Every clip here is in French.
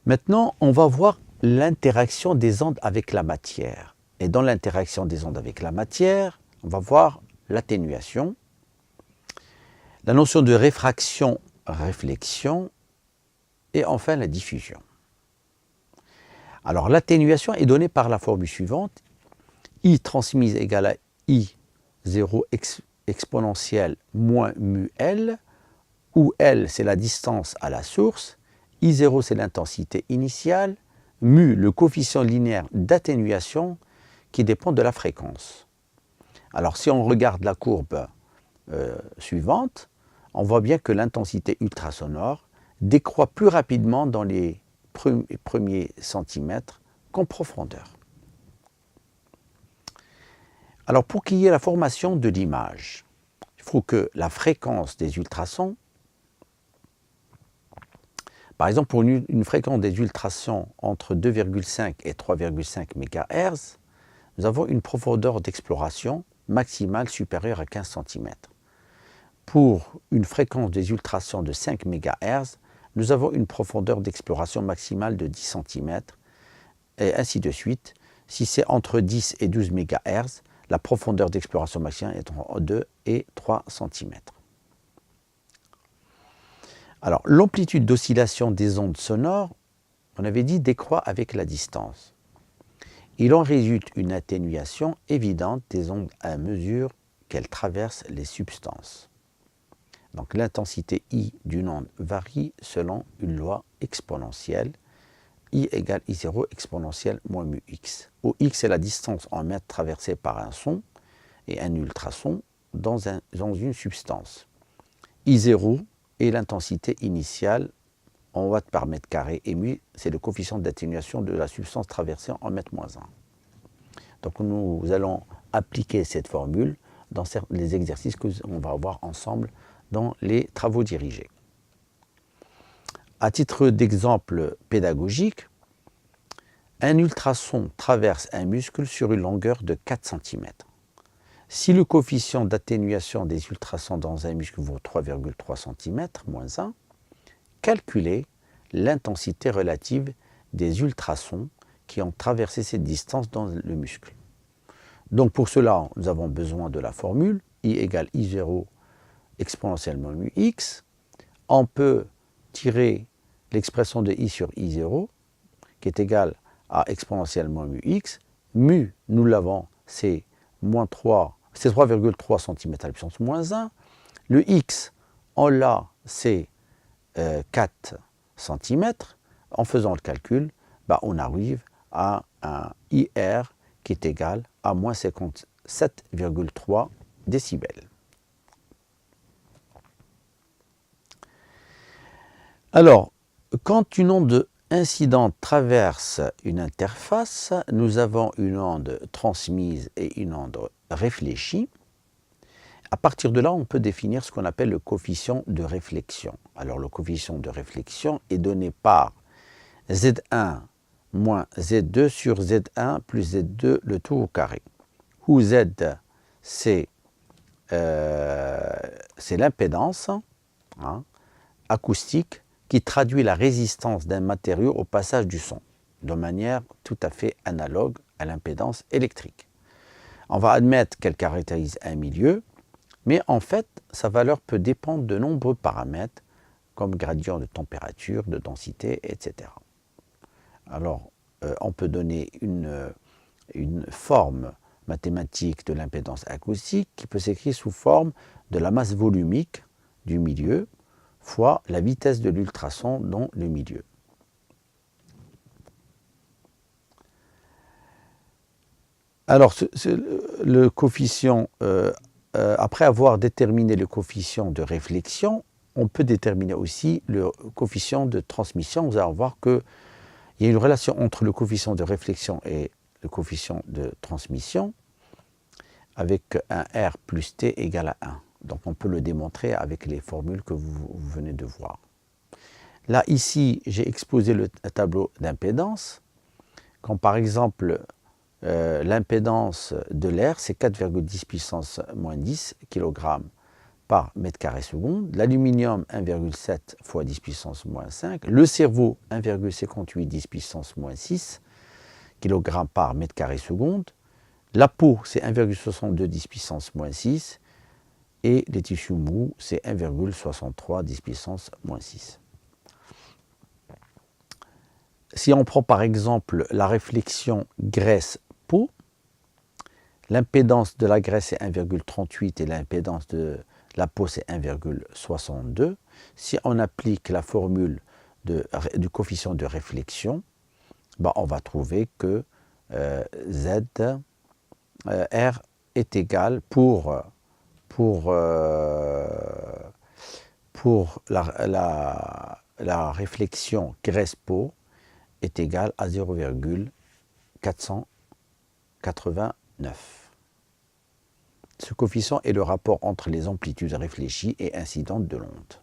Maintenant, on va voir l'interaction des ondes avec la matière. Et dans l'interaction des ondes avec la matière, on va voir l'atténuation, la notion de réfraction, réflexion, et enfin la diffusion. Alors l'atténuation est donnée par la formule suivante, I transmise égale à I0 exponentielle moins mu L, où L c'est la distance à la source, I0 c'est l'intensité initiale, mu le coefficient linéaire d'atténuation qui dépend de la fréquence. Alors si on regarde la courbe suivante, on voit bien que l'intensité ultrasonore décroît plus rapidement dans les premiers centimètres qu'en profondeur. Alors pour qu'il y ait la formation de l'image, il faut que la fréquence des ultrasons, par exemple pour une fréquence des ultrasons entre 2,5 et 3,5 MHz, nous avons une profondeur d'exploration maximale supérieure à 15 cm. Pour une fréquence des ultrasons de 5 MHz, nous avons une profondeur d'exploration maximale de 10 cm, et ainsi de suite. Si c'est entre 10 et 12 MHz, la profondeur d'exploration maximale est entre 2 et 3 cm. Alors, l'amplitude d'oscillation des ondes sonores, on avait dit, décroît avec la distance. Il en résulte une atténuation évidente des ondes à mesure qu'elles traversent les substances. Donc l'intensité I d'une onde varie selon une loi exponentielle. I égale I0 exponentielle moins mu x, où x est la distance en mètres traversée par un son et un ultrason dans une substance. I0 est l'intensité initiale en watts par mètre carré, et mu c'est le coefficient d'atténuation de la substance traversée en mètre moins 1. Donc nous allons appliquer cette formule dans les exercices que l'on va voir ensemble dans les travaux dirigés. À titre d'exemple pédagogique, un ultrason traverse un muscle sur une longueur de 4 cm. Si le coefficient d'atténuation des ultrasons dans un muscle vaut 3,3 cm, moins 1, calculez l'intensité relative des ultrasons qui ont traversé cette distance dans le muscle. Donc pour cela, nous avons besoin de la formule I égale I0 exponentiellement mu x. On peut tirer l'expression de I sur I0 qui est égale à exponentiellement mu x. Mu, nous l'avons, c'est 3,3 cm à la puissance moins 1. Le x, on l'a, c'est 4 cm. En faisant le calcul, on arrive à un IR qui est égal à moins 57,3 décibels. Alors, quand une onde incidente traverse une interface, nous avons une onde transmise et une onde réfléchie. À partir de là, on peut définir ce qu'on appelle le coefficient de réflexion. Alors, le coefficient de réflexion est donné par Z1 moins Z2 sur Z1 plus Z2 le tout au carré, où Z, c'est l'impédance acoustique qui traduit la résistance d'un matériau au passage du son, de manière tout à fait analogue à l'impédance électrique. On va admettre qu'elle caractérise un milieu, mais en fait, sa valeur peut dépendre de nombreux paramètres, comme gradient de température, de densité, etc. Alors, on peut donner une forme mathématique de l'impédance acoustique qui peut s'écrire sous forme de la masse volumique du milieu fois la vitesse de l'ultrason dans le milieu. Alors, le coefficient, après avoir déterminé le coefficient de réflexion, on peut déterminer aussi le coefficient de transmission. Vous allez voir qu'il y a une relation entre le coefficient de réflexion et le coefficient de transmission avec un R plus T égale à 1. Donc on peut le démontrer avec les formules que vous venez de voir. Là, ici, j'ai exposé le tableau d'impédance. Quand par exemple, l'impédance de l'air, c'est 4,10 puissance moins 10 kg par mètre carré seconde, l'aluminium 1,7 fois 10 puissance moins 5, le cerveau 1,58 10 puissance moins 6 kg par mètre carré seconde, la peau c'est 1,62 10 puissance moins 6 et les tissus mous c'est 1,63 10 puissance moins 6. Si on prend par exemple la réflexion graisse-peau, l'impédance de la graisse est 1,38 et l'impédance de la peau c'est 1,62. Si on applique la formule du coefficient de réflexion, ben on va trouver que Z R est égal pour la réflexion graisse-peau est égal à 0,489. Ce coefficient est le rapport entre les amplitudes réfléchies et incidentes de l'onde.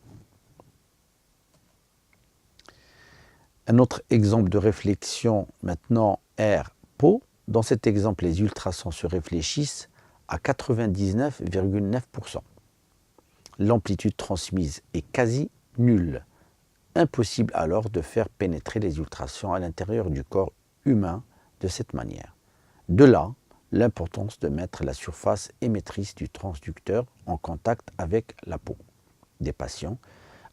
Un autre exemple de réflexion maintenant, R-peau. Dans cet exemple, les ultrasons se réfléchissent à 99,9%. L'amplitude transmise est quasi nulle. Impossible alors de faire pénétrer les ultrasons à l'intérieur du corps humain de cette manière. De là, l'importance de mettre la surface émettrice du transducteur en contact avec la peau des patients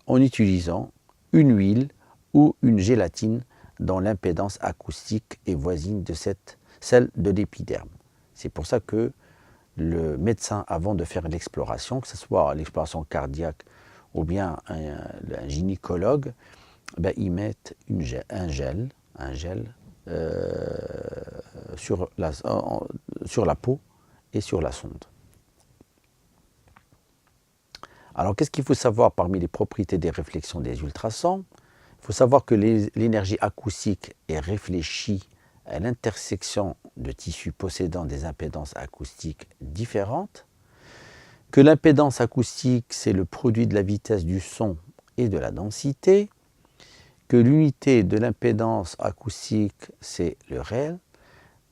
en utilisant une huile ou une gélatine dont l'impédance acoustique est voisine de celle de l'épiderme. C'est pour ça que le médecin, avant de faire l'exploration, que ce soit l'exploration cardiaque ou bien un gynécologue, ben, ils mettent un gel sur la peau et sur la sonde. Alors, qu'est-ce qu'il faut savoir parmi les propriétés des réflexions des ultrasons? Il faut savoir que l'énergie acoustique est réfléchie à l'intersection de tissus possédant des impédances acoustiques différentes, que l'impédance acoustique, c'est le produit de la vitesse du son et de la densité, que l'unité de l'impédance acoustique, c'est le réel.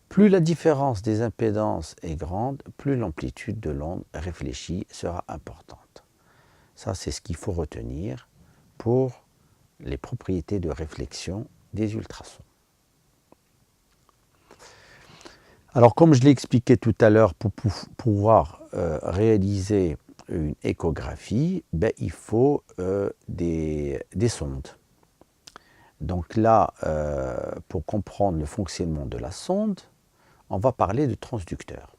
Plus la différence des impédances est grande, plus l'amplitude de l'onde réfléchie sera importante. Ça, c'est ce qu'il faut retenir pour les propriétés de réflexion des ultrasons. Alors, comme je l'ai expliqué tout à l'heure, pour pouvoir réaliser une échographie, ben, il faut des sondes. Donc là, pour comprendre le fonctionnement de la sonde, on va parler de transducteur.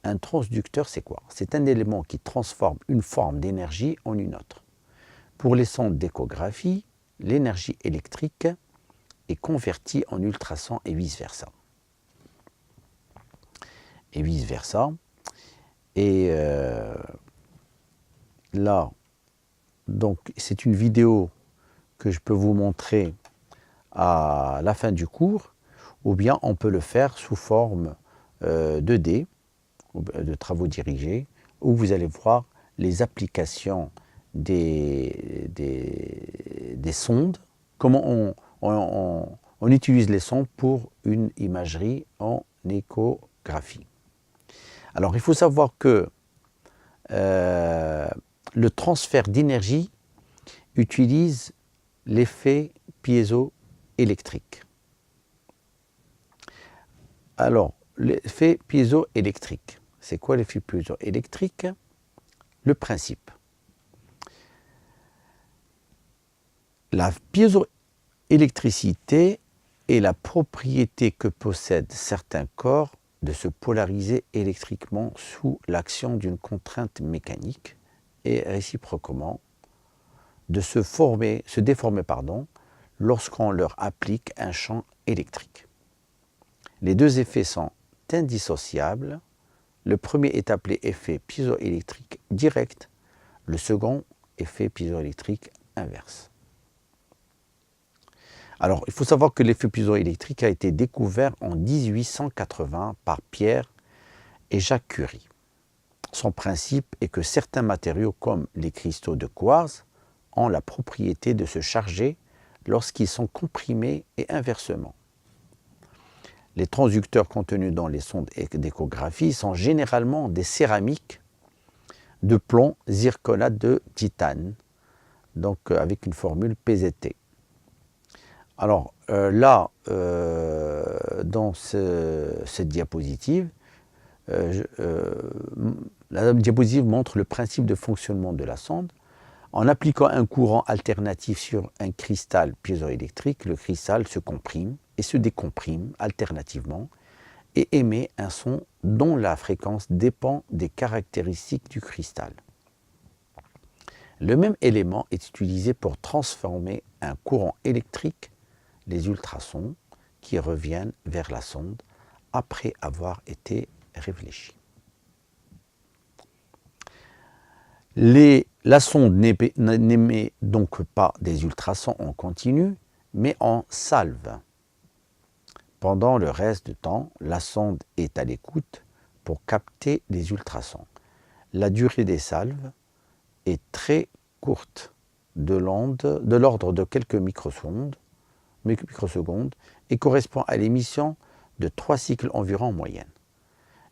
Un transducteur, c'est quoi? C'est un élément qui transforme une forme d'énergie en une autre. Pour les sondes d'échographie, l'énergie électrique est convertie en ultrasons et vice-versa. Et vice-versa. Et là, donc, c'est une vidéo que je peux vous montrer à la fin du cours, ou bien on peut le faire sous forme 2D, de travaux dirigés, où vous allez voir les applications des sondes, comment on utilise les sondes pour une imagerie en échographie. Alors il faut savoir que le transfert d'énergie utilise l'effet piézoélectrique. Alors, l'effet piézoélectrique, c'est quoi l'effet piézoélectrique? Le principe. La piézoélectricité est la propriété que possèdent certains corps de se polariser électriquement sous l'action d'une contrainte mécanique et réciproquement de se déformer lorsqu'on leur applique un champ électrique. Les deux effets sont indissociables. Le premier est appelé effet piézoélectrique direct, le second effet piézoélectrique inverse. Alors, il faut savoir que l'effet piézoélectrique a été découvert en 1880 par Pierre et Jacques Curie. Son principe est que certains matériaux, comme les cristaux de quartz, ont la propriété de se charger lorsqu'ils sont comprimés et inversement. Les transducteurs contenus dans les sondes d'échographie sont généralement des céramiques de plomb zirconate de titane, donc avec une formule PZT. Alors là, dans cette diapositive, la diapositive montre le principe de fonctionnement de la sonde. En appliquant un courant alternatif sur un cristal piézoélectrique, le cristal se comprime et se décomprime alternativement et émet un son dont la fréquence dépend des caractéristiques du cristal. Le même élément est utilisé pour transformer un courant électrique, les ultrasons, qui reviennent vers la sonde après avoir été réfléchis. La sonde n'émet donc pas des ultrasons en continu, mais en salve. Pendant le reste du temps, la sonde est à l'écoute pour capter les ultrasons. La durée des salves est très courte, de l'ordre de quelques microsecondes, et correspond à l'émission de 3 cycles environ en moyenne.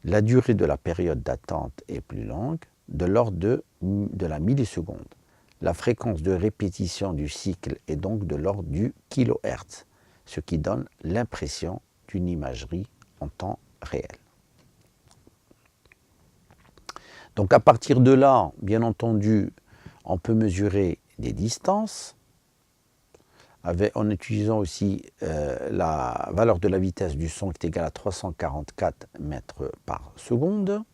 La durée de la période d'attente est plus longue, de l'ordre de la milliseconde. La fréquence de répétition du cycle est donc de l'ordre du kHz, ce qui donne l'impression d'une imagerie en temps réel. Donc à partir de là, bien entendu, on peut mesurer des distances en utilisant aussi la valeur de la vitesse du son qui est égale à 344 mètres par seconde.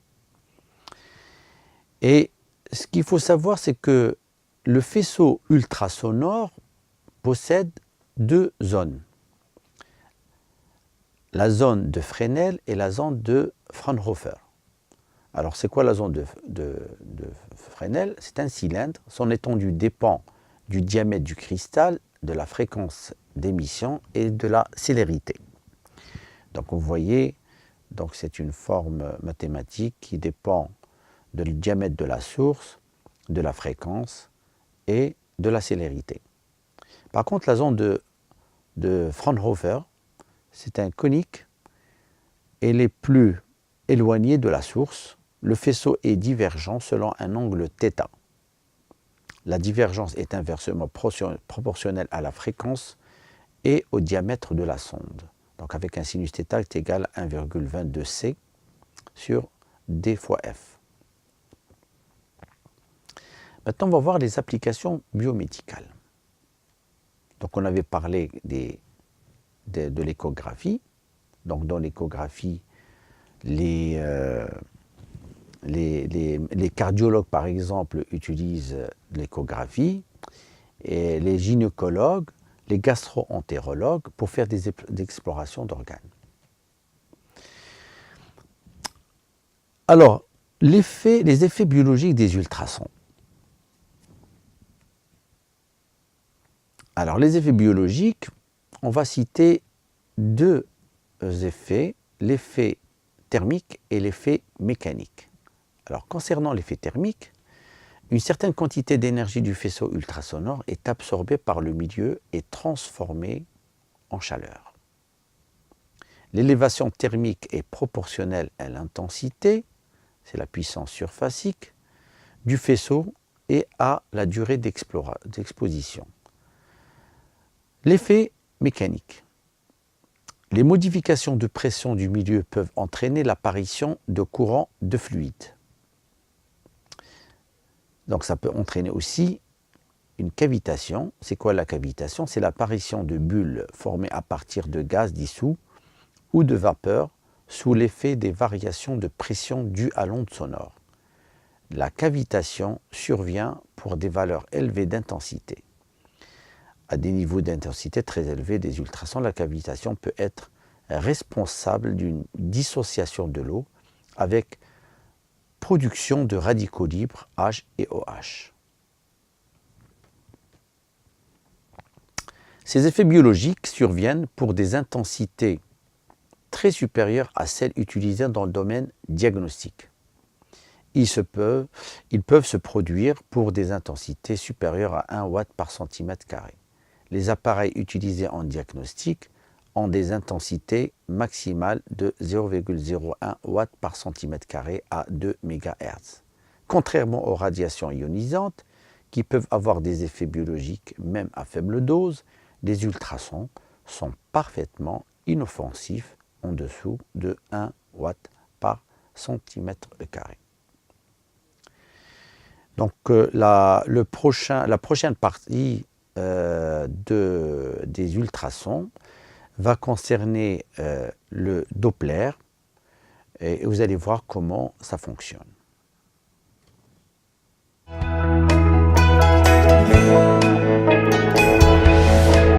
Et ce qu'il faut savoir, c'est que le faisceau ultrasonore possède 2 zones. La zone de Fresnel et la zone de Fraunhofer. Alors c'est quoi la zone de Fresnel? C'est un cylindre. Son étendue dépend du diamètre du cristal, de la fréquence d'émission et de la célérité. Donc vous voyez, c'est une forme mathématique qui dépend du diamètre de la source, de la fréquence et de la célérité. Par contre, la zone de Fraunhofer, c'est un conique, elle est plus éloignée de la source. Le faisceau est divergent selon un angle θ. La divergence est inversement proportionnelle à la fréquence et au diamètre de la sonde. Donc avec un sinus θ est égal à 1,22 c sur d fois f. Maintenant, on va voir les applications biomédicales. Donc on avait parlé de l'échographie. Donc dans l'échographie, les cardiologues, par exemple, utilisent l'échographie, et les gynécologues, les gastro-entérologues pour faire des explorations d'organes. Alors, les effets biologiques des ultrasons. Alors, les effets biologiques, on va citer 2 effets, l'effet thermique et l'effet mécanique. Alors, concernant l'effet thermique, une certaine quantité d'énergie du faisceau ultrasonore est absorbée par le milieu et transformée en chaleur. L'élévation thermique est proportionnelle à l'intensité, c'est la puissance surfacique, du faisceau et à la durée d'exposition. L'effet mécanique. Les modifications de pression du milieu peuvent entraîner l'apparition de courants de fluide. Donc ça peut entraîner aussi une cavitation. C'est quoi la cavitation? C'est l'apparition de bulles formées à partir de gaz dissous ou de vapeur sous l'effet des variations de pression dues à l'onde sonore. La cavitation survient pour des valeurs élevées d'intensité. À des niveaux d'intensité très élevés des ultrasons, la cavitation peut être responsable d'une dissociation de l'eau avec production de radicaux libres H et OH. Ces effets biologiques surviennent pour des intensités très supérieures à celles utilisées dans le domaine diagnostique. Ils peuvent se produire pour des intensités supérieures à 1 watt par centimètre carré. Les appareils utilisés en diagnostic ont des intensités maximales de 0,01 watt par centimètre carré à 2 MHz, contrairement aux radiations ionisantes, qui peuvent avoir des effets biologiques même à faible dose, les ultrasons sont parfaitement inoffensifs en dessous de 1 watt par centimètre carré. Donc la prochaine partie des ultrasons va concerner le Doppler et vous allez voir comment ça fonctionne.